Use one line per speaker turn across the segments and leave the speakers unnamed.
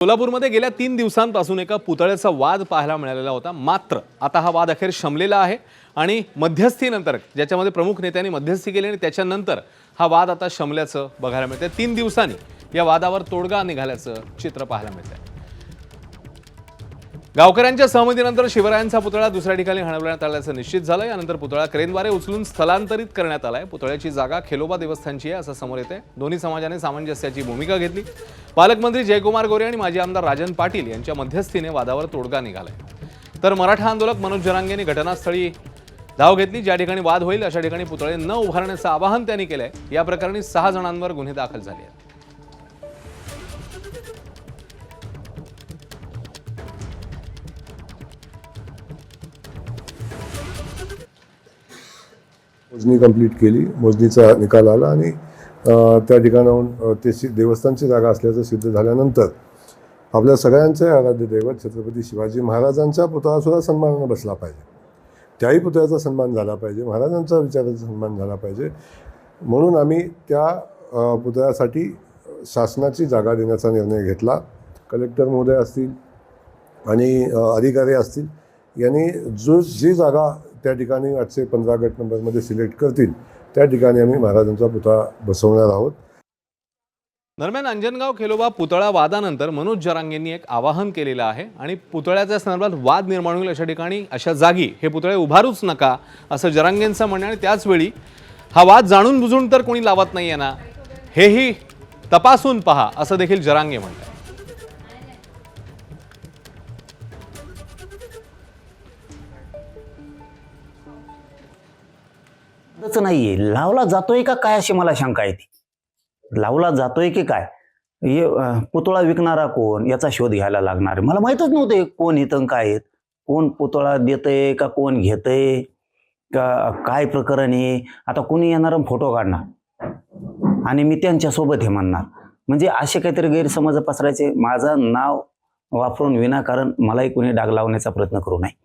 सोलापूरमध्ये गेल्या 3 दिवसांपासून एका पुतळ्याचा वाद पाहायला मिळालेला होता। मात्र आता हा वाद अखेर शमलेला आहे आणि मध्यस्थीनंतर ज्याच्यामध्ये प्रमुख नेत्यांनी मध्यस्थी केली आणि त्याच्यानंतर हा वाद आता शमल्याचं बघायला मिळतंय। 3 दिवसांनी या वादावर तोडगा निघाल्याचं चित्र पाहायला मिळतंय। गावकऱ्यांच्या सहमतीनंतर शिवरायांचा पुतळा दुसऱ्या ठिकाणी हलवण्यात आल्याचं निश्चित झालं। यानंतर पुतळा क्रेनद्वारे उचलून स्थलांतरित करण्यात आलाय। पुतळ्याची जागा खेलोबा देवस्थानची आहे असं समोर येतंय। दोन्ही समाजाने सामंजस्याची भूमिका घेतली। पालकमंत्री जयकुमार गोरे आणि माजी आमदार राजन पाटील यांच्या मध्यस्थीने वादावर तोडगा निघालाय। तर मराठा आंदोलक मनोज जरांगेंनी घटनास्थळी धाव घेतली। ज्या ठिकाणी वाद होईल अशा ठिकाणी पुतळे न उभारण्याचं आवाहन त्यांनी केलंय। या प्रकरणी 6 जणांवर गुन्हे दाखल झाले आहेत।
मोजणी कंप्लीट केली। मोजणीचा निकाल आला आणि त्या ठिकाणाहून ते देवस्थानची जागा असल्याचं सिद्ध झाल्यानंतर आपल्या सगळ्यांचे आराध्य दैवत छत्रपती शिवाजी महाराजांचा पुतळासुद्धा सन्मानाने बसला पाहिजे। त्याही पुतळ्याचा सन्मान झाला पाहिजे, महाराजांचा विचाराचा सन्मान झाला पाहिजे, म्हणून आम्ही त्या पुतळ्यासाठी शासनाची जागा देण्याचा निर्णय घेतला। कलेक्टर महोदय असतील आणि अधिकारी असतील यांनी जी जागा त्या ठिकाणी 815 गट नंबरमध्ये सिलेक्ट करतील त्या ठिकाणी आम्ही महाराजांचा पुतळा बसवणार आहोत।
दरम्यान अंजनगाव खेलोबा पुतळा वादानंतर मनोज जरांगेंनी एक आवाहन केलेलं आहे आणि पुतळ्याच्या संदर्भात वाद निर्माण होईल अशा ठिकाणी अशा जागी हे पुतळे उभारूच नका असं जरांगेंचं म्हणणं आहे। त्याच वेळी हा वाद जाणून बुजून तर कोणी लावत नाहीये ना, हेही तपासून पहा असं देखील जरांगे म्हणतात।
नाहीये लावला जातोय का काय अशी मला शंका येते। लावला जातोय की काय, हे पुतळा विकणारा कोण याचा शोध घ्यायला लागणार। मला माहितच नव्हते कोण इथं काय आहेत, कोण पुतळा देतंय का कोण घेतंय का काय प्रकरण आहे। आता कोणी येणार फोटो काढणार आणि मी त्यांच्या सोबत हे म्हणणार, म्हणजे असे काहीतरी गैरसमज पसरायचे। माझं नाव वापरून विनाकारण मलाही कोणी डाग लावण्याचा प्रयत्न करू नये।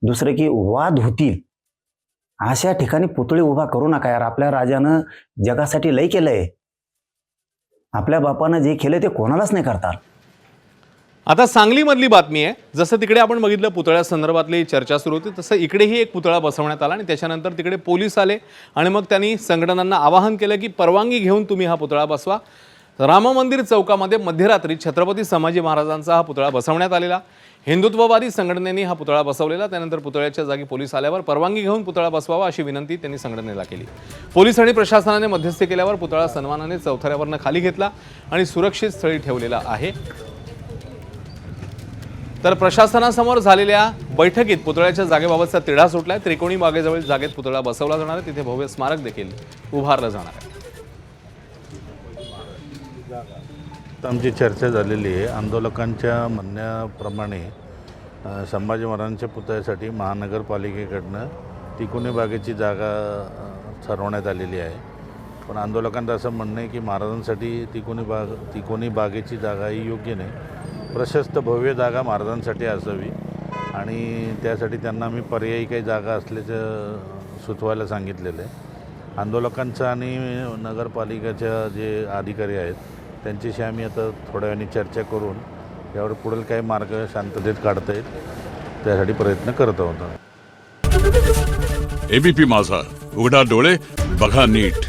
दुसरं की वाद होतील अशा ठिकाणी पुतळे उभा करू नका यार। आपल्या राजानं जगासाठी लय केलंय, आपल्या बापानं जे केलंय ते कोणालाच नाही करता।
आता सांगलीमधली बातमी आहे। जसं तिकडे आपण बघितलं पुतळ्या संदर्भातली चर्चा सुरू होती, तसं इकडेही एक पुतळा बसवण्यात आला आणि त्याच्यानंतर तिकडे पोलीस आले आणि मग त्यांनी संघटनांना आवाहन केलं की परवानगी घेऊन तुम्ही हा पुतळा बसवा। राम मंदिर चौकामध्ये मध्यरात्री छत्रपती संभाजी महाराजांचा हा पुतळा बसवण्यात आलेला। हिंदुत्ववादी संघटनेने हा पुतळा बसवलेला। त्यानंतर पुतळ्याच्या जागी पोलीस आल्यावर परवानगी घेऊन पुतळा बसवावा अशी विनंती त्यांनी संघटनेला केली। पोलीस आणि प्रशासनाने मध्यस्थी केल्यावर पुतळा सन्मानाने चौथऱ्यावरनं खाली घेतला आणि सुरक्षित स्थळी ठेवलेला आहे। तर प्रशासनासमोर झालेल्या बैठकीत पुतळ्याच्या जागेबाबतचा तिढा सुटलाय। त्रिकोणी बागेजवळ जागेत पुतळा बसवला जाणार आहे, तिथे भव्य स्मारक देखील उभारलं जाणार आहे।
आमची चर्चा झालेली आहे। आंदोलकांच्या म्हणण्याप्रमाणे संभाजी महाराजांच्या पुतळ्यासाठी महानगरपालिकेकडनं तिकोनी बागेची जागा ठरवण्यात आलेली आहे, पण आंदोलकांचं असं म्हणणं आहे की महाराजांसाठी तिकोनी बागेची जागा ही योग्य नाही। प्रशस्त भव्य जागा महाराजांसाठी असावी आणि त्यासाठी त्यांना आम्ही पर्यायी काही जागा असल्याचं सुचवायला सांगितलेलं आहे। आंदोलकांचं आणि नगरपालिकेच्या जे अधिकारी आहेत त्यांच्याशी आम्ही आता थोड्या वेळाने चर्चा करून यावर पुढील काही मार्ग शांततेत काढता येईल त्यासाठी प्रयत्न करत आहोत।
एबीपी माझा, उघडा डोळे बघा नीट।